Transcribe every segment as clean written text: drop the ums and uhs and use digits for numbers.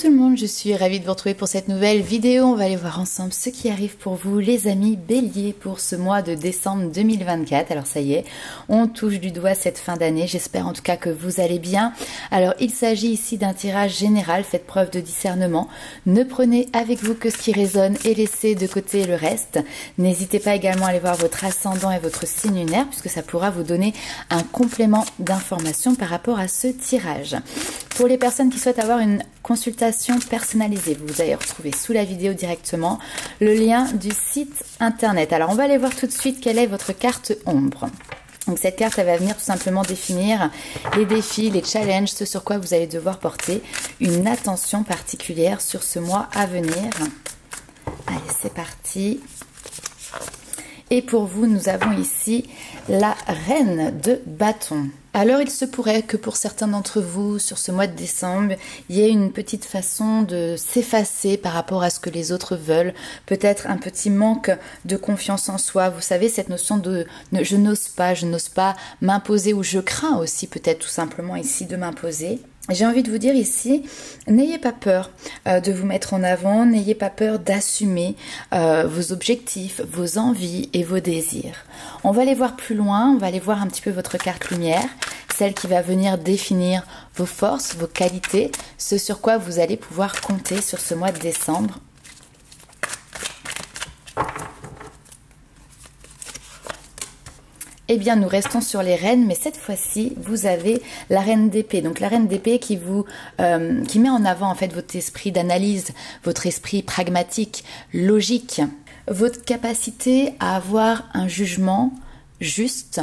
tout le monde, je suis ravie de vous retrouver pour cette nouvelle vidéo. On va aller voir ensemble ce qui arrive pour vous les amis béliers pour ce mois de décembre 2024. Alors ça y est, on touche du doigt cette fin d'année. J'espère en tout cas que vous allez bien. Alors il s'agit ici d'un tirage général, faites preuve de discernement. Ne prenez avec vous que ce qui résonne et laissez de côté le reste. N'hésitez pas également à aller voir votre ascendant et votre signe lunaire puisque ça pourra vous donner un complément d'information par rapport à ce tirage. Pour les personnes qui souhaitent avoir une consultation personnalisée, vous allez retrouver sous la vidéo directement le lien du site internet. Alors on va aller voir tout de suite quelle est votre carte ombre. Donc cette carte, elle va venir tout simplement définir les défis, les challenges, ce sur quoi vous allez devoir porter une attention particulière sur ce mois à venir. Allez, c'est parti. Et pour vous, nous avons ici la reine de bâton. Alors il se pourrait que pour certains d'entre vous, sur ce mois de décembre, il y ait une petite façon de s'effacer par rapport à ce que les autres veulent. Peut-être un petit manque de confiance en soi. Vous savez, cette notion de je n'ose pas m'imposer, ou je crains aussi peut-être tout simplement ici de m'imposer. J'ai envie de vous dire ici, n'ayez pas peur de vous mettre en avant, n'ayez pas peur d'assumer vos objectifs, vos envies et vos désirs. On va aller voir plus loin, on va aller voir un petit peu votre carte lumière, celle qui va venir définir vos forces, vos qualités, ce sur quoi vous allez pouvoir compter sur ce mois de décembre. Eh bien, nous restons sur les reines, mais cette fois-ci, vous avez la reine d'épée. Donc, la reine d'épée qui met en avant en fait votre esprit d'analyse, votre esprit pragmatique, logique, votre capacité à avoir un jugement juste,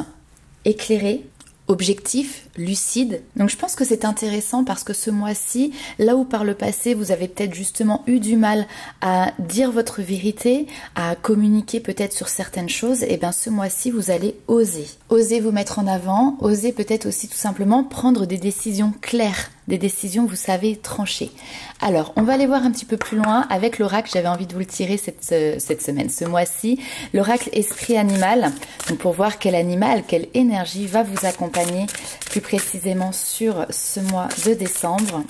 éclairé, objectif, lucide. Donc je pense que c'est intéressant parce que ce mois-ci, là où par le passé vous avez peut-être justement eu du mal à dire votre vérité, à communiquer peut-être sur certaines choses, et bien ce mois-ci vous allez oser. Oser vous mettre en avant, oser peut-être aussi tout simplement prendre des décisions claires, des décisions vous savez trancher. Alors on va aller voir un petit peu plus loin avec l'oracle, j'avais envie de vous le tirer cette semaine, ce mois-ci, l'oracle esprit animal, donc pour voir quel animal, quelle énergie va vous accompagner plus précisément sur ce mois de décembre.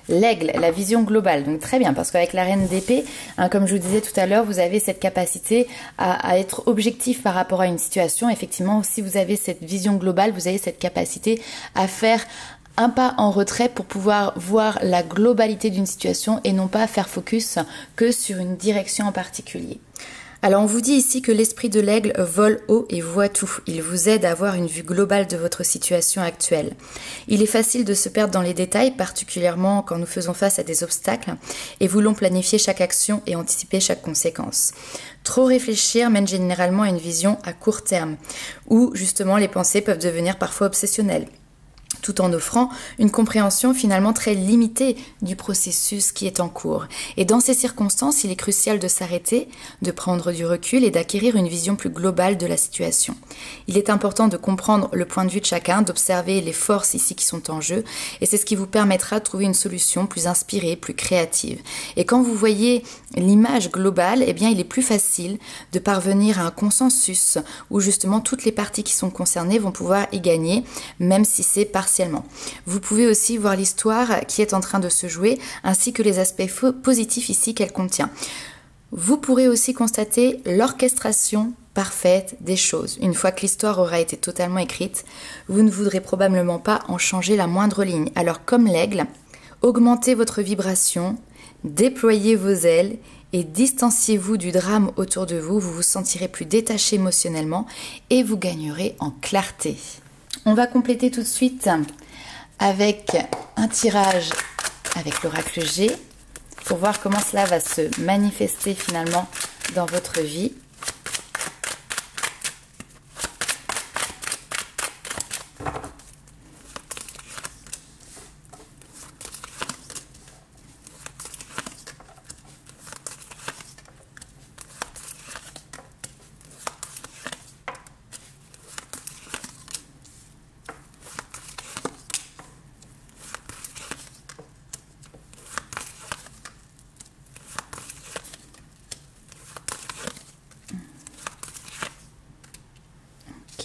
L'aigle, la vision globale, donc très bien, parce qu'avec la reine d'épée, hein, comme je vous disais tout à l'heure, vous avez cette capacité à être objectif par rapport à une situation. Effectivement, si vous avez cette vision globale, vous avez cette capacité à faire un pas en retrait pour pouvoir voir la globalité d'une situation et non pas faire focus que sur une direction en particulier. Alors on vous dit ici que l'esprit de l'aigle vole haut et voit tout. Il vous aide à avoir une vue globale de votre situation actuelle. Il est facile de se perdre dans les détails, particulièrement quand nous faisons face à des obstacles et voulons planifier chaque action et anticiper chaque conséquence. Trop réfléchir mène généralement à une vision à court terme, où justement les pensées peuvent devenir parfois obsessionnelles, tout en offrant une compréhension finalement très limitée du processus qui est en cours. Et dans ces circonstances, il est crucial de s'arrêter, de prendre du recul et d'acquérir une vision plus globale de la situation. Il est important de comprendre le point de vue de chacun, d'observer les forces ici qui sont en jeu, et c'est ce qui vous permettra de trouver une solution plus inspirée, plus créative. Et quand vous voyez l'image globale, eh bien il est plus facile de parvenir à un consensus où justement toutes les parties qui sont concernées vont pouvoir y gagner, même si c'est partiellement. Vous pouvez aussi voir l'histoire qui est en train de se jouer, ainsi que les aspects positifs ici qu'elle contient. Vous pourrez aussi constater l'orchestration parfaite des choses. Une fois que l'histoire aura été totalement écrite, vous ne voudrez probablement pas en changer la moindre ligne. Alors comme l'aigle, augmentez votre vibration, déployez vos ailes et distanciez-vous du drame autour de vous. Vous vous sentirez plus détaché émotionnellement et vous gagnerez en clarté. On va compléter tout de suite avec un tirage avec l'oracle G pour voir comment cela va se manifester finalement dans votre vie.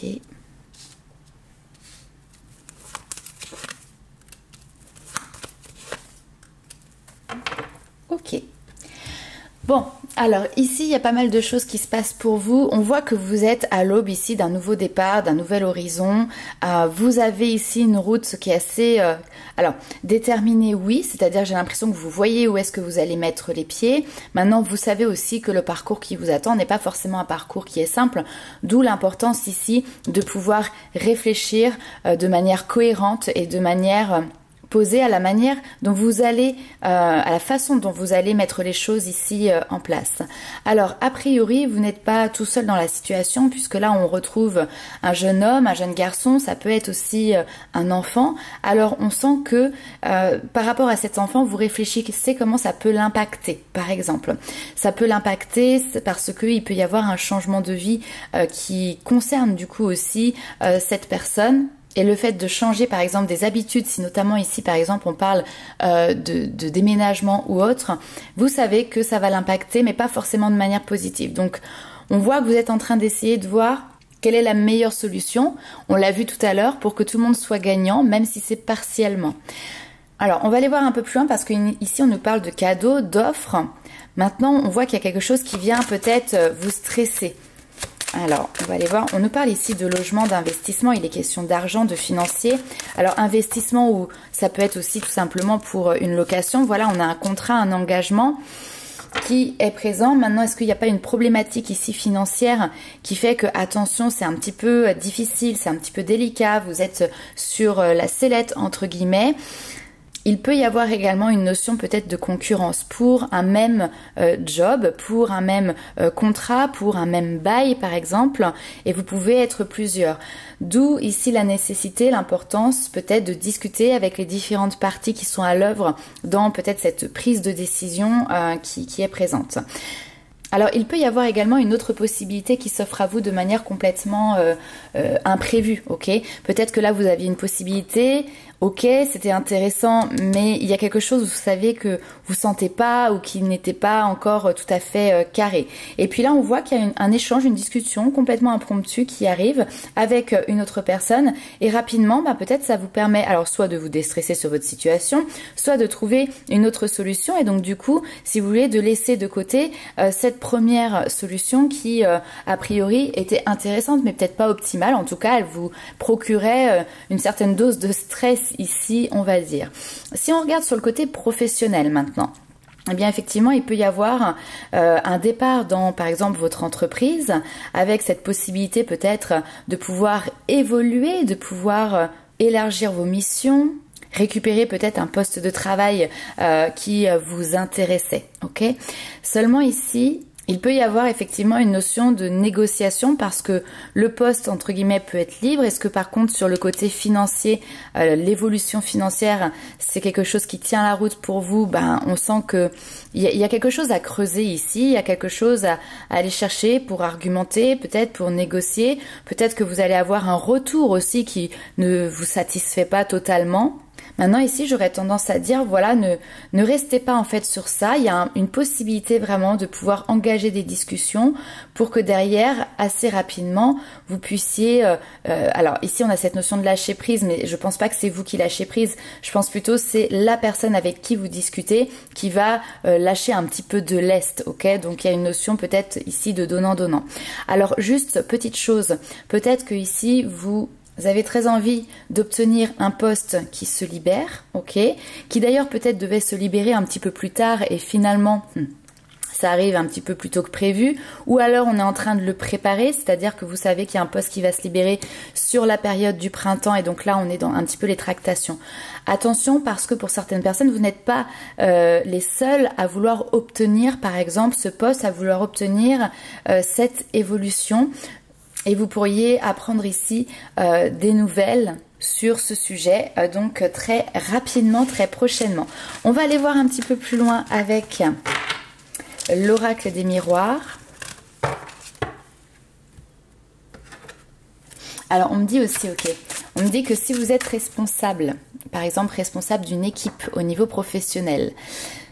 Ok. Ok. Bon, alors ici, il y a pas mal de choses qui se passent pour vous. On voit que vous êtes à l'aube ici d'un nouveau départ, d'un nouvel horizon. Vous avez ici une route qui est assez déterminée, oui. C'est-à-dire, j'ai l'impression que vous voyez où est-ce que vous allez mettre les pieds. Maintenant, vous savez aussi que le parcours qui vous attend n'est pas forcément un parcours qui est simple. D'où l'importance ici de pouvoir réfléchir de manière cohérente et de manière posé à la manière dont vous allez, à la façon dont vous allez mettre les choses ici en place. Alors, a priori, vous n'êtes pas tout seul dans la situation, puisque là, on retrouve un jeune homme, un jeune garçon, ça peut être aussi un enfant. Alors, on sent que par rapport à cet enfant, vous réfléchissez comment ça peut l'impacter, par exemple. Ça peut l'impacter parce qu'il peut y avoir un changement de vie qui concerne du coup aussi cette personne. Et le fait de changer par exemple des habitudes, si notamment ici par exemple on parle de déménagement ou autre, vous savez que ça va l'impacter mais pas forcément de manière positive. Donc on voit que vous êtes en train d'essayer de voir quelle est la meilleure solution, on l'a vu tout à l'heure, pour que tout le monde soit gagnant, même si c'est partiellement. Alors on va aller voir un peu plus loin parce qu'ici on nous parle de cadeaux, d'offres. Maintenant on voit qu'il y a quelque chose qui vient peut-être vous stresser. Alors, on va aller voir, on nous parle ici de logement, d'investissement, il est question d'argent, de financier. Alors, investissement ou ça peut être aussi tout simplement pour une location. Voilà, on a un contrat, un engagement qui est présent. Maintenant, est-ce qu'il n'y a pas une problématique ici financière qui fait que, attention, c'est un petit peu difficile, c'est un petit peu délicat, vous êtes sur la sellette, entre guillemets. Il peut y avoir également une notion peut-être de concurrence pour un même job, pour un même contrat, pour un même bail par exemple, et vous pouvez être plusieurs. D'où ici la nécessité, l'importance peut-être de discuter avec les différentes parties qui sont à l'œuvre dans peut-être cette prise de décision qui est présente. Alors, il peut y avoir également une autre possibilité qui s'offre à vous de manière complètement imprévue, ok? Peut-être que là, vous aviez une possibilité, ok, c'était intéressant, mais il y a quelque chose, vous savez, que vous sentez pas ou qui n'était pas encore tout à fait carré. Et puis là, on voit qu'il y a un échange, une discussion complètement impromptue qui arrive avec une autre personne et rapidement, peut-être ça vous permet alors soit de vous déstresser sur votre situation, soit de trouver une autre solution et donc du coup, si vous voulez, de laisser de côté cette première solution qui, a priori, était intéressante mais peut-être pas optimale. En tout cas, elle vous procurait une certaine dose de stress ici, on va dire. Si on regarde sur le côté professionnel maintenant, eh bien effectivement, il peut y avoir un départ dans, par exemple, votre entreprise avec cette possibilité peut-être de pouvoir évoluer, de pouvoir élargir vos missions, récupérer peut-être un poste de travail qui vous intéressait, ok? Seulement ici, il peut y avoir effectivement une notion de négociation parce que le poste, entre guillemets, peut être libre. Est-ce que par contre, sur le côté financier, l'évolution financière, c'est quelque chose qui tient la route pour vous? On sent que il y a quelque chose à creuser ici, il y a quelque chose à aller chercher pour argumenter, peut-être pour négocier. Peut-être que vous allez avoir un retour aussi qui ne vous satisfait pas totalement. Maintenant ici j'aurais tendance à dire voilà, ne restez pas en fait sur ça, il y a une possibilité vraiment de pouvoir engager des discussions pour que derrière assez rapidement vous puissiez, alors ici on a cette notion de lâcher prise mais je pense pas que c'est vous qui lâchez prise, je pense plutôt c'est la personne avec qui vous discutez qui va lâcher un petit peu de lest, ok? Donc il y a une notion peut-être ici de donnant-donnant. Alors juste petite chose, peut-être que ici vous avez très envie d'obtenir un poste qui se libère, ok, qui d'ailleurs peut-être devait se libérer un petit peu plus tard et finalement ça arrive un petit peu plus tôt que prévu, ou alors on est en train de le préparer, c'est-à-dire que vous savez qu'il y a un poste qui va se libérer sur la période du printemps et donc là on est dans un petit peu les tractations. Attention parce que pour certaines personnes vous n'êtes pas les seuls à vouloir obtenir par exemple ce poste, à vouloir obtenir cette évolution. Et vous pourriez apprendre ici des nouvelles sur ce sujet, donc très rapidement, très prochainement. On va aller voir un petit peu plus loin avec l'oracle des miroirs. Alors on me dit aussi, ok, on me dit que si vous êtes responsable, par exemple responsable d'une équipe au niveau professionnel,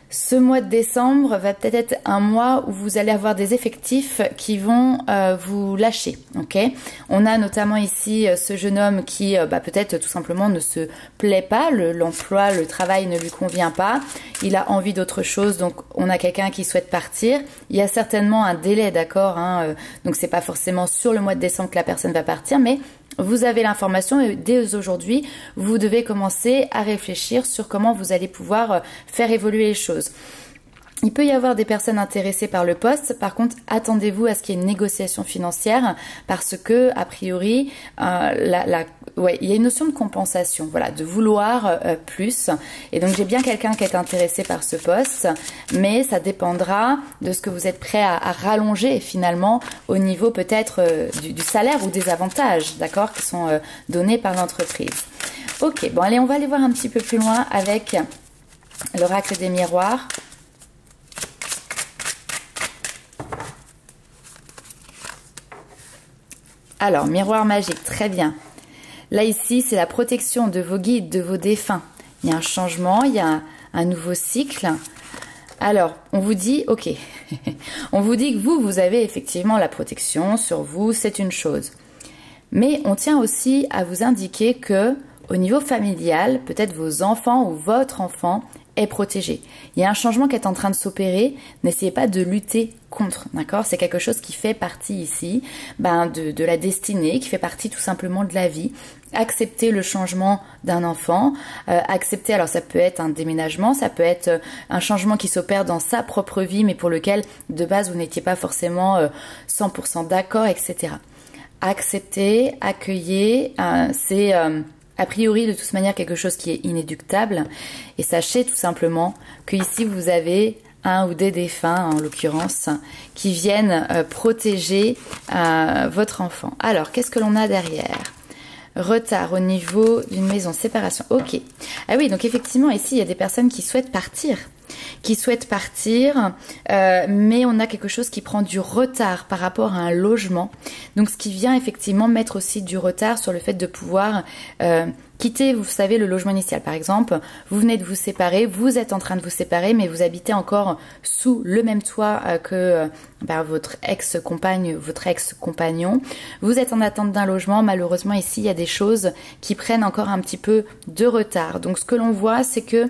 Ce mois de décembre va peut-être être un mois où vous allez avoir des effectifs qui vont vous lâcher, ok? On a notamment ici ce jeune homme qui peut-être tout simplement ne se plaît pas, l'emploi, le travail ne lui convient pas, il a envie d'autre chose, donc on a quelqu'un qui souhaite partir. Il y a certainement un délai, d'accord, hein, donc c'est pas forcément sur le mois de décembre que la personne va partir, mais vous avez l'information et dès aujourd'hui, vous devez commencer à réfléchir sur comment vous allez pouvoir faire évoluer les choses. Il peut y avoir des personnes intéressées par le poste. Par contre, attendez-vous à ce qu'il y ait une négociation financière parce que, a priori, il y a une notion de compensation, voilà, de vouloir plus. Et donc, j'ai bien quelqu'un qui est intéressé par ce poste, mais ça dépendra de ce que vous êtes prêt à rallonger finalement au niveau peut-être du salaire ou des avantages, d'accord, qui sont donnés par l'entreprise. Ok, bon, allez, on va aller voir un petit peu plus loin avec l'oracle des miroirs. Alors, miroir magique, très bien. Là, ici, c'est la protection de vos guides, de vos défunts. Il y a un changement, il y a un nouveau cycle. Alors, on vous dit, ok, on vous dit que vous avez effectivement la protection sur vous, c'est une chose. Mais on tient aussi à vous indiquer que, au niveau familial, peut-être vos enfants ou votre enfant est protégé. Il y a un changement qui est en train de s'opérer. N'essayez pas de lutter contre, d'accord? C'est quelque chose qui fait partie ici de la destinée, qui fait partie tout simplement de la vie. Accepter le changement d'un enfant, accepter, alors ça peut être un déménagement, ça peut être un changement qui s'opère dans sa propre vie, mais pour lequel de base vous n'étiez pas forcément 100% d'accord, etc. Accepter, accueillir, c'est a priori de toute manière quelque chose qui est inéluctable. Et sachez tout simplement que ici vous avez un ou des défunts en l'occurrence qui viennent protéger votre enfant. Alors qu'est-ce que l'on a derrière? Retard au niveau d'une maison, séparation, ok. Ah oui, donc effectivement ici il y a des personnes qui souhaitent partir. Mais on a quelque chose qui prend du retard par rapport à un logement. Donc ce qui vient effectivement mettre aussi du retard sur le fait de pouvoir quitter, vous savez, le logement initial. Par exemple, vous venez de vous séparer, vous êtes en train de vous séparer, mais vous habitez encore sous le même toit que votre ex-compagne, votre ex-compagnon. Vous êtes en attente d'un logement. Malheureusement, ici, il y a des choses qui prennent encore un petit peu de retard. Donc ce que l'on voit, c'est que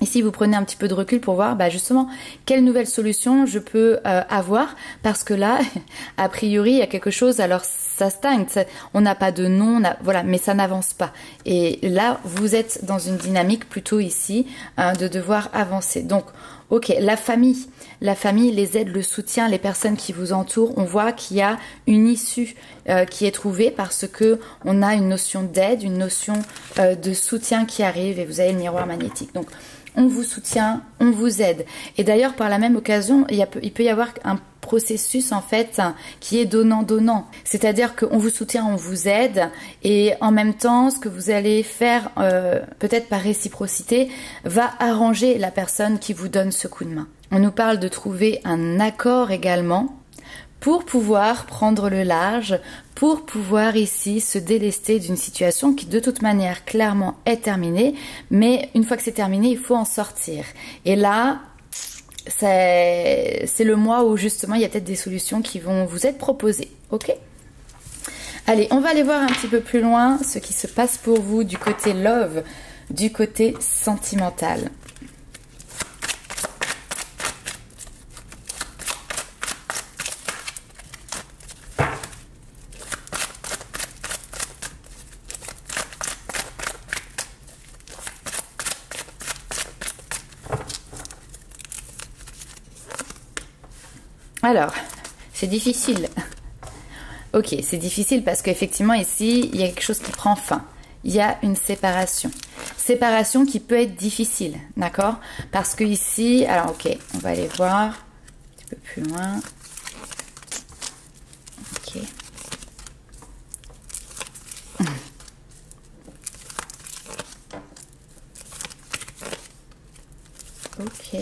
ici, vous prenez un petit peu de recul pour voir justement quelle nouvelle solution je peux avoir parce que là, a priori, il y a quelque chose, alors ça stagne, on n'a pas de nom, voilà, mais ça n'avance pas. Et là, vous êtes dans une dynamique plutôt ici de devoir avancer. Donc, ok, la famille, les aides, le soutien, les personnes qui vous entourent, on voit qu'il y a une issue qui est trouvée parce que on a une notion d'aide, une notion de soutien qui arrive et vous avez le miroir magnétique. Donc, on vous soutient, on vous aide. Et d'ailleurs, par la même occasion, il peut y avoir un processus en fait qui est donnant-donnant. C'est-à-dire qu'on vous soutient, on vous aide et en même temps, ce que vous allez faire, peut-être par réciprocité, va arranger la personne qui vous donne ce coup de main. On nous parle de trouver un accord également pour pouvoir prendre le large, pour pouvoir ici se délester d'une situation qui de toute manière clairement est terminée, mais une fois que c'est terminé, il faut en sortir. Et là, c'est le mois où justement il y a peut-être des solutions qui vont vous être proposées, ok? Allez, on va aller voir un petit peu plus loin ce qui se passe pour vous du côté love, du côté sentimental. Alors, c'est difficile. Ok, c'est difficile parce qu'effectivement ici, il y a quelque chose qui prend fin. Il y a une séparation. Séparation qui peut être difficile, d'accord? Parce que ici, alors ok, on va aller voir un petit peu plus loin. Ok. Ok.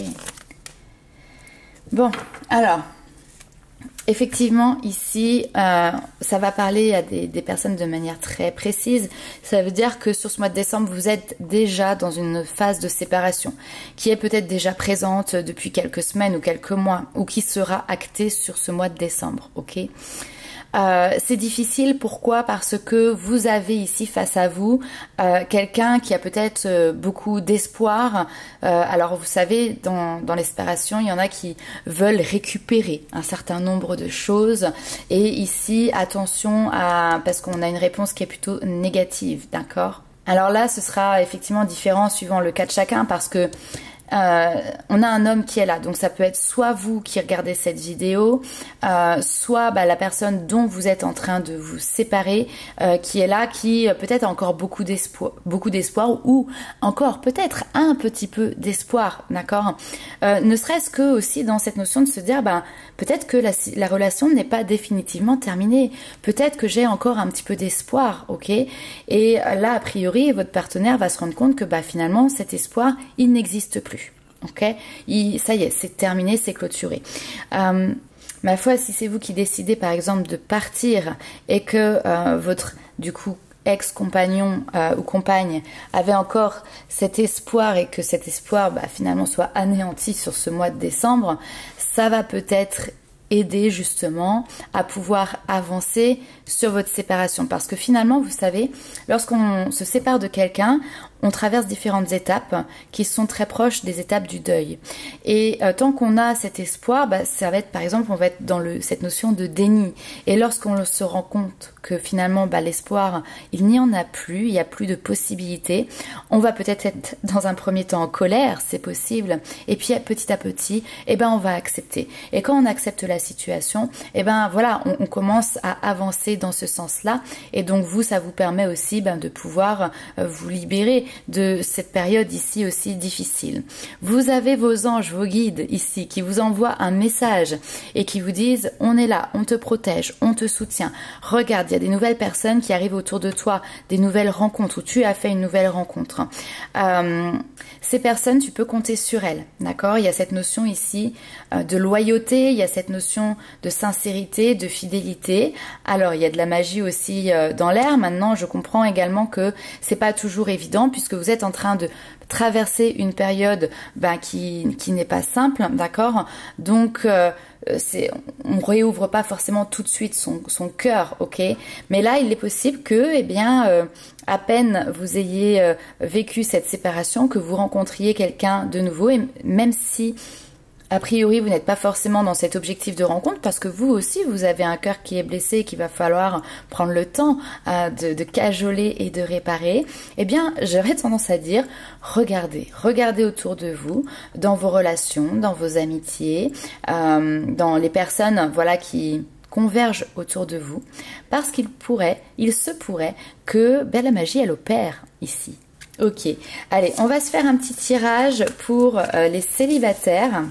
Bon, alors... Effectivement, ici, ça va parler à des personnes de manière très précise. Ça veut dire que sur ce mois de décembre, vous êtes déjà dans une phase de séparation qui est peut-être déjà présente depuis quelques semaines ou quelques mois ou qui sera actée sur ce mois de décembre, ok? C'est difficile, pourquoi? Parce que vous avez ici face à vous quelqu'un qui a peut-être beaucoup d'espoir. Alors vous savez, dans les séparations, il y en a qui veulent récupérer un certain nombre de choses. Et ici, attention parce qu'on a une réponse qui est plutôt négative, d'accord? Alors là, ce sera effectivement différent suivant le cas de chacun parce que on a un homme qui est là, donc ça peut être soit vous qui regardez cette vidéo, soit la personne dont vous êtes en train de vous séparer, qui est là, qui peut-être a encore beaucoup d'espoir ou encore peut-être un petit peu d'espoir, d'accord? Ne serait-ce que aussi dans cette notion de se dire, peut-être que la relation n'est pas définitivement terminée, peut-être que j'ai encore un petit peu d'espoir, ok? Et là, a priori, votre partenaire va se rendre compte que finalement, cet espoir, il n'existe plus. Ok, ça y est, c'est terminé, c'est clôturé. Ma foi, si c'est vous qui décidez par exemple de partir et que votre du coup ex-compagnon ou compagne avait encore cet espoir et que cet espoir finalement soit anéanti sur ce mois de décembre, ça va peut-être aider justement à pouvoir avancer sur votre séparation. Parce que finalement, vous savez, lorsqu'on se sépare de quelqu'un, on traverse différentes étapes qui sont très proches des étapes du deuil. Et tant qu'on a cet espoir, ça va être, par exemple, on va être dans cette notion de déni. Et lorsqu'on se rend compte que finalement, l'espoir, il n'y en a plus, il n'y a plus de possibilités, on va peut-être être dans un premier temps en colère, c'est possible. Et puis petit à petit, on va accepter. Et quand on accepte la situation, voilà, on commence à avancer dans ce sens-là. Et donc vous, ça vous permet aussi de pouvoir vous libérer de cette période ici aussi difficile. Vous avez vos anges, vos guides ici qui vous envoient un message et qui vous disent on est là, on te protège, on te soutient. Regarde, il y a des nouvelles personnes qui arrivent autour de toi, des nouvelles rencontres où tu as fait une nouvelle rencontre. Ces personnes, tu peux compter sur elles, d'accord? Il y a cette notion ici de loyauté, il y a cette notion de sincérité, de fidélité. Alors, il y a de la magie aussi dans l'air. Maintenant, je comprends également que c'est pas toujours évident puisque vous êtes en train de traverser une période qui n'est pas simple, d'accord? Donc, on réouvre pas forcément tout de suite son cœur, ok? Mais là, il est possible que, à peine vous ayez vécu cette séparation, que vous rencontriez quelqu'un de nouveau, et même si a priori vous n'êtes pas forcément dans cet objectif de rencontre, parce que vous aussi vous avez un cœur qui est blessé et qu'il va falloir prendre le temps de cajoler et de réparer, j'aurais tendance à dire regardez autour de vous, dans vos relations, dans vos amitiés, dans les personnes qui convergent autour de vous, parce il se pourrait que la magie elle opère ici. Ok, allez, on va se faire un petit tirage pour les célibataires.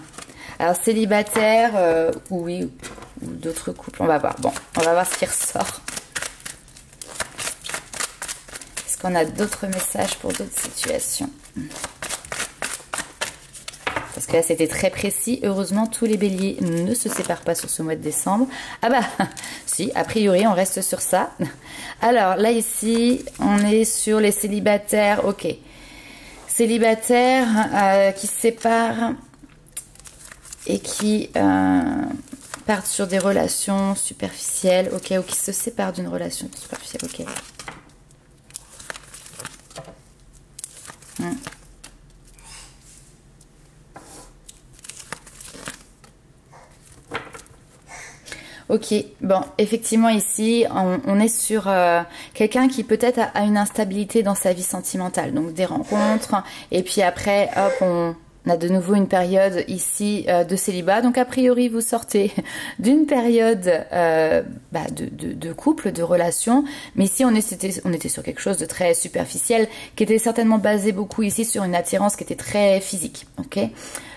Alors célibataires, ou d'autres couples, on va voir. Bon, on va voir ce qui ressort. Est-ce qu'on a d'autres messages pour d'autres situations? Parce que là, c'était très précis. Heureusement, tous les béliers ne se séparent pas sur ce mois de décembre. Si, a priori, on reste sur ça. Alors, là, ici, on est sur les célibataires. Ok. Célibataires qui se séparent et qui partent sur des relations superficielles. Ok, ou qui se séparent d'une relation superficielle. Ok. Ok, bon, effectivement ici, on est sur quelqu'un qui peut-être a une instabilité dans sa vie sentimentale, donc des rencontres, et puis après, hop, on a de nouveau une période ici de célibat, donc a priori vous sortez d'une période de couple, de relation, mais ici on était sur quelque chose de très superficiel, qui était certainement basé beaucoup ici sur une attirance qui était très physique, ok?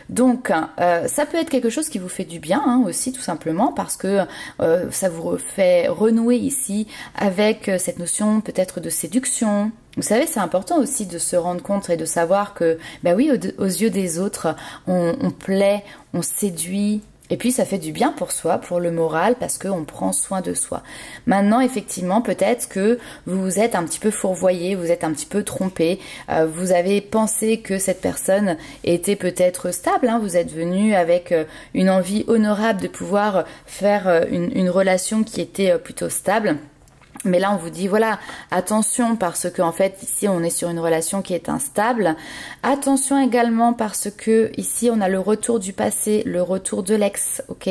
Donc, ça peut être quelque chose qui vous fait du bien aussi, tout simplement, parce que ça vous fait renouer ici avec cette notion peut-être de séduction. Vous savez, c'est important aussi de se rendre compte et de savoir que, oui, aux yeux des autres, on plaît, on séduit, Et puis ça fait du bien pour soi, pour le moral, parce qu'on prend soin de soi. Maintenant, effectivement, peut-être que vous vous êtes un petit peu fourvoyé, vous êtes un petit peu trompé, vous avez pensé que cette personne était peut-être stable, hein, vous êtes venu avec une envie honorable de pouvoir faire une relation qui était plutôt stable. Mais là, on vous dit, voilà, attention parce que en fait, ici, on est sur une relation qui est instable. Attention également parce que ici, on a le retour du passé, le retour de l'ex, ok.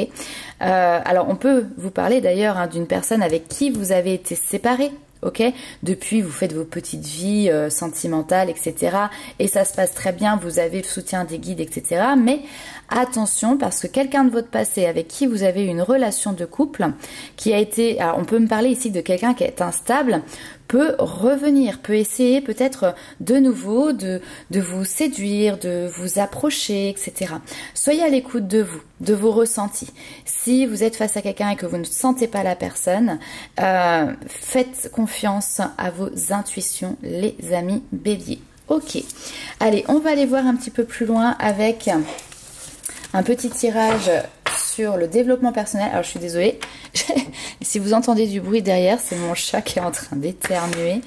Alors, on peut vous parler d'ailleurs hein, d'une personne avec qui vous avez été séparés. Ok, depuis vous faites vos petites vies sentimentales, etc. Et ça se passe très bien, vous avez le soutien des guides, etc. Mais attention parce que quelqu'un de votre passé avec qui vous avez une relation de couple qui a été, alors on peut me parler ici de quelqu'un qui est instable, peut revenir, peut essayer peut-être de nouveau de vous séduire, de vous approcher, etc. Soyez à l'écoute de vous, de vos ressentis. Si vous êtes face à quelqu'un et que vous ne sentez pas la personne, faites confiance à vos intuitions, les amis béliers. Ok, allez, on va aller voir un petit peu plus loin avec un petit tirage sur le développement personnel. Alors je suis désolée, si vous entendez du bruit derrière, c'est mon chat qui est en train d'éternuer.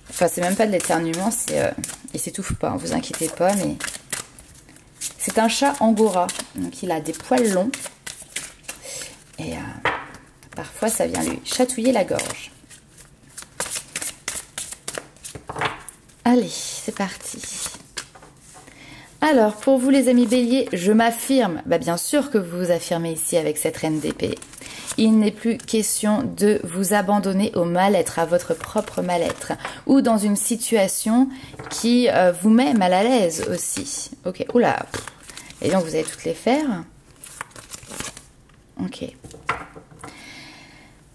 Enfin, c'est même pas de l'éternuement, il s'étouffe pas, hein, vous inquiétez pas, mais c'est un chat angora, donc il a des poils longs et parfois ça vient lui chatouiller la gorge. Allez, c'est parti. Alors, pour vous les amis béliers, je m'affirme. Bah, bien sûr que vous vous affirmez ici avec cette reine d'épée. Il n'est plus question de vous abandonner au mal-être, à votre propre mal-être. Ou dans une situation qui vous met mal à l'aise aussi. Ok, oula. Et donc, vous allez toutes les faire. Ok.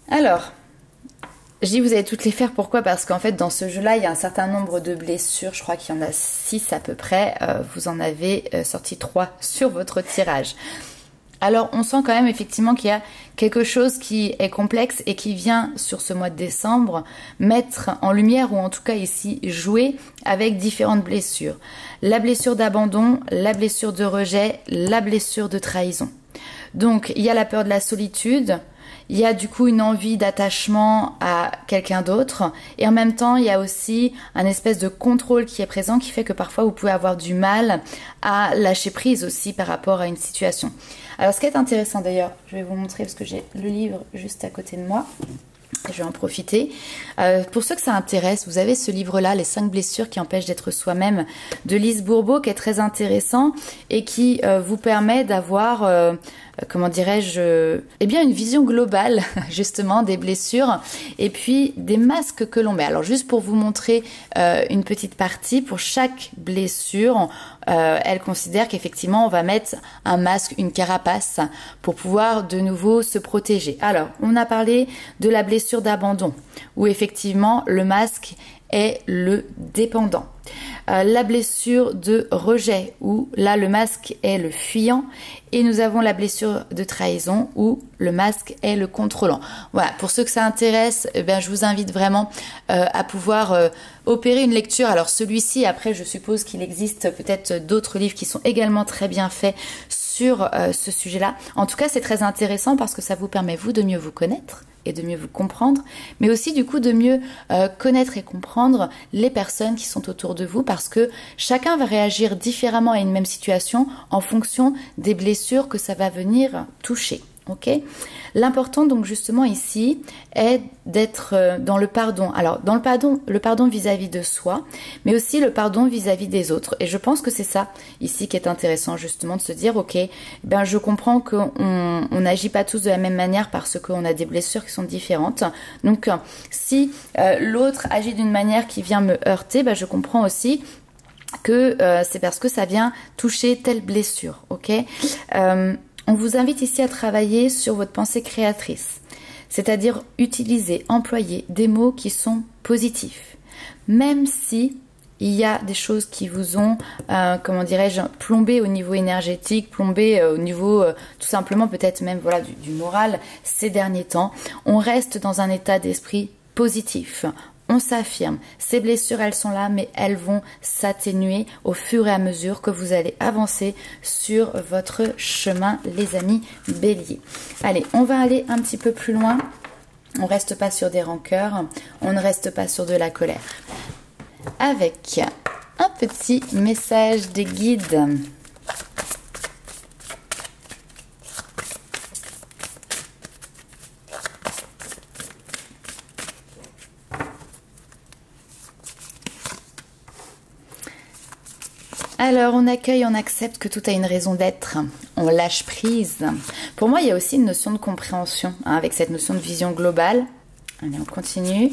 Alors... je dis vous allez toutes les faire, pourquoi? Parce qu'en fait dans ce jeu-là, il y a un certain nombre de blessures, je crois qu'il y en a 6 à peu près, vous en avez sorti 3 sur votre tirage. Alors on sent quand même effectivement qu'il y a quelque chose qui est complexe et qui vient sur ce mois de décembre mettre en lumière ou en tout cas ici jouer avec différentes blessures. La blessure d'abandon, la blessure de rejet, la blessure de trahison. Donc il y a la peur de la solitude. Il y a du coup une envie d'attachement à quelqu'un d'autre et en même temps il y a aussi un espèce de contrôle qui est présent qui fait que parfois vous pouvez avoir du mal à lâcher prise aussi par rapport à une situation. Alors ce qui est intéressant d'ailleurs, je vais vous montrer parce que j'ai le livre juste à côté de moi. Je vais en profiter. Pour ceux que ça intéresse, vous avez ce livre-là, Les 5 blessures qui empêchent d'être soi-même, de Lise Bourbeau, qui est très intéressant et qui vous permet d'avoir, comment dirais-je, eh bien une vision globale justement des blessures et puis des masques que l'on met. Alors juste pour vous montrer une petite partie, pour chaque blessure, elle considère qu'effectivement on va mettre un masque, une carapace pour pouvoir de nouveau se protéger. Alors on a parlé de la blessure d'abandon où effectivement le masque est le dépendant. La blessure de rejet où là le masque est le fuyant et nous avons la blessure de trahison où le masque est le contrôlant. Voilà, pour ceux que ça intéresse, eh bien, je vous invite vraiment à pouvoir opérer une lecture. Alors celui-ci, après je suppose qu'il existe peut-être d'autres livres qui sont également très bien faits sur ce sujet-là. En tout cas, c'est très intéressant parce que ça vous permet vous de mieux vous connaître et de mieux vous comprendre, mais aussi du coup de mieux connaître et comprendre les personnes qui sont autour de vous parce que chacun va réagir différemment à une même situation en fonction des blessures que ça va venir toucher. Ok. L'important donc justement ici est d'être dans le pardon. Alors dans le pardon vis-à-vis de soi, mais aussi le pardon vis-à-vis des autres. Et je pense que c'est ça ici qui est intéressant justement de se dire ok, ben je comprends qu'on n'agit pas tous de la même manière parce qu'on a des blessures qui sont différentes. Donc si l'autre agit d'une manière qui vient me heurter, ben je comprends aussi que c'est parce que ça vient toucher telle blessure. Ok. On vous invite ici à travailler sur votre pensée créatrice, c'est-à-dire utiliser, employer des mots qui sont positifs, même si il y a des choses qui vous ont, comment dirais-je, plombé au niveau énergétique, plombé au niveau tout simplement peut-être même voilà du moral ces derniers temps. On reste dans un état d'esprit positif. on s'affirme. Ces blessures, elles sont là, mais elles vont s'atténuer au fur et à mesure que vous allez avancer sur votre chemin, les amis Bélier. Allez, on va aller un petit peu plus loin. On ne reste pas sur des rancœurs, on ne reste pas sur de la colère. Avec un petit message des guides. Alors, on accueille, on accepte que tout a une raison d'être. On lâche prise. Pour moi, il y a aussi une notion de compréhension, hein, avec cette notion de vision globale. Allez, on continue.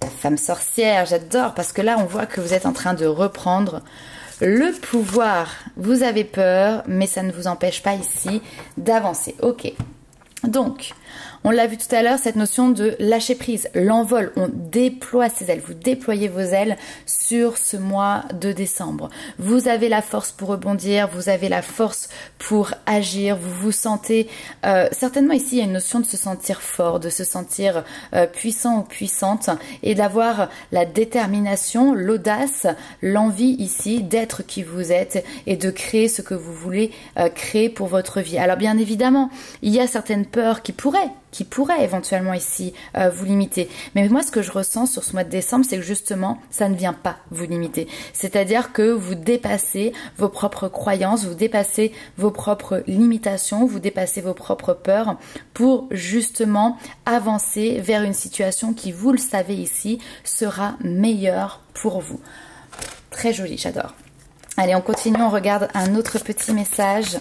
La femme sorcière, j'adore, parce que là, on voit que vous êtes en train de reprendre le pouvoir. Vous avez peur, mais ça ne vous empêche pas ici d'avancer. Ok. Donc, on l'a vu tout à l'heure, cette notion de lâcher prise, l'envol, on déploie ses ailes, vous déployez vos ailes sur ce mois de décembre. Vous avez la force pour rebondir, vous avez la force pour agir, vous vous sentez, certainement ici il y a une notion de se sentir fort, de se sentir puissant ou puissante et d'avoir la détermination, l'audace, l'envie ici d'être qui vous êtes et de créer ce que vous voulez créer pour votre vie. Alors bien évidemment, il y a certaines peurs qui pourraient éventuellement ici vous limiter. Mais moi, ce que je ressens sur ce mois de décembre, c'est que justement, ça ne vient pas vous limiter. C'est-à-dire que vous dépassez vos propres croyances, vous dépassez vos propres limitations, vous dépassez vos propres peurs pour justement avancer vers une situation qui, vous le savez ici, sera meilleure pour vous. Très joli, j'adore. Allez, on continue, on regarde un autre petit message.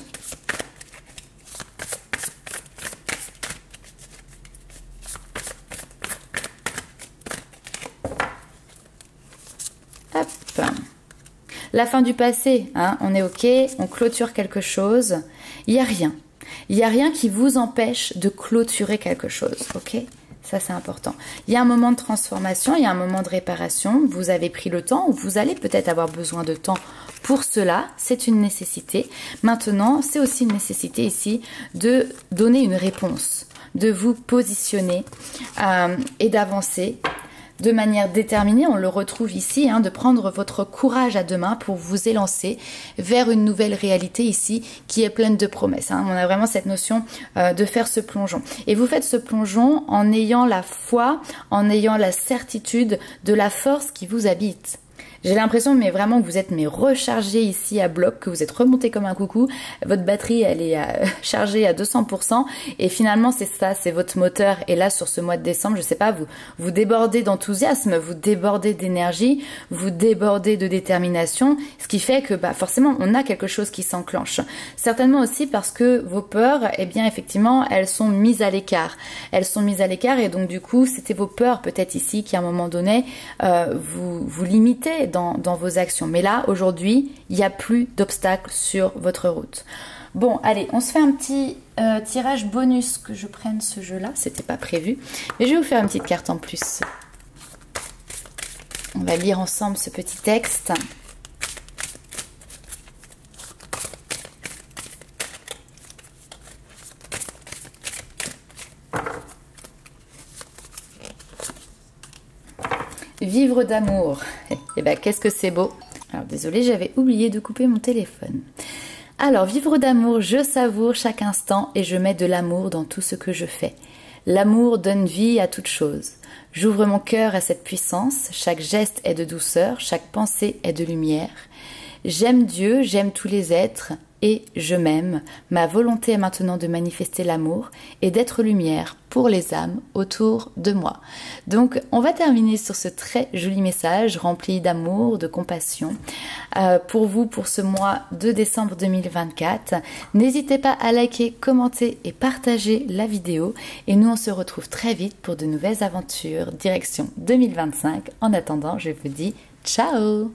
Hop. La fin du passé, hein, on est ok, on clôture quelque chose. Il n'y a rien. Il n'y a rien qui vous empêche de clôturer quelque chose, ok? Ça, c'est important. Il y a un moment de transformation, il y a un moment de réparation. Vous avez pris le temps, ou vous allez peut-être avoir besoin de temps pour cela. C'est une nécessité. Maintenant, c'est aussi une nécessité ici de donner une réponse, de vous positionner et d'avancer de manière déterminée. On le retrouve ici, hein, de prendre votre courage à deux mains pour vous élancer vers une nouvelle réalité ici qui est pleine de promesses. Hein. On a vraiment cette notion de faire ce plongeon. Et vous faites ce plongeon en ayant la foi, en ayant la certitude de la force qui vous habite. J'ai l'impression mais vraiment que vous êtes rechargé ici à bloc, que vous êtes remonté comme un coucou, votre batterie elle est chargée à 200% et finalement c'est ça, c'est votre moteur. Et là sur ce mois de décembre, je sais pas, vous débordez d'enthousiasme, vous débordez d'énergie, vous débordez de détermination, ce qui fait que forcément on a quelque chose qui s'enclenche. Certainement aussi parce que vos peurs, eh bien effectivement elles sont mises à l'écart. Elles sont mises à l'écart et donc du coup c'était vos peurs peut-être ici qui à un moment donné vous limitez dans vos actions. Mais là, aujourd'hui, il n'y a plus d'obstacles sur votre route. Bon, allez, on se fait un petit tirage bonus, que je prenne ce jeu-là. C'était pas prévu. Mais je vais vous faire une petite carte en plus. On va lire ensemble ce petit texte. Vivre d'amour. Eh bien, qu'est-ce que c'est beau. Alors, désolée, j'avais oublié de couper mon téléphone. Alors, vivre d'amour, je savoure chaque instant et je mets de l'amour dans tout ce que je fais. L'amour donne vie à toute chose. J'ouvre mon cœur à cette puissance. Chaque geste est de douceur, chaque pensée est de lumière. J'aime Dieu, j'aime tous les êtres et je m'aime. Ma volonté est maintenant de manifester l'amour et d'être lumière pour les âmes autour de moi. Donc, on va terminer sur ce très joli message rempli d'amour, de compassion pour vous pour ce mois de décembre 2024. N'hésitez pas à liker, commenter et partager la vidéo. Et nous, on se retrouve très vite pour de nouvelles aventures direction 2025. En attendant, je vous dis ciao!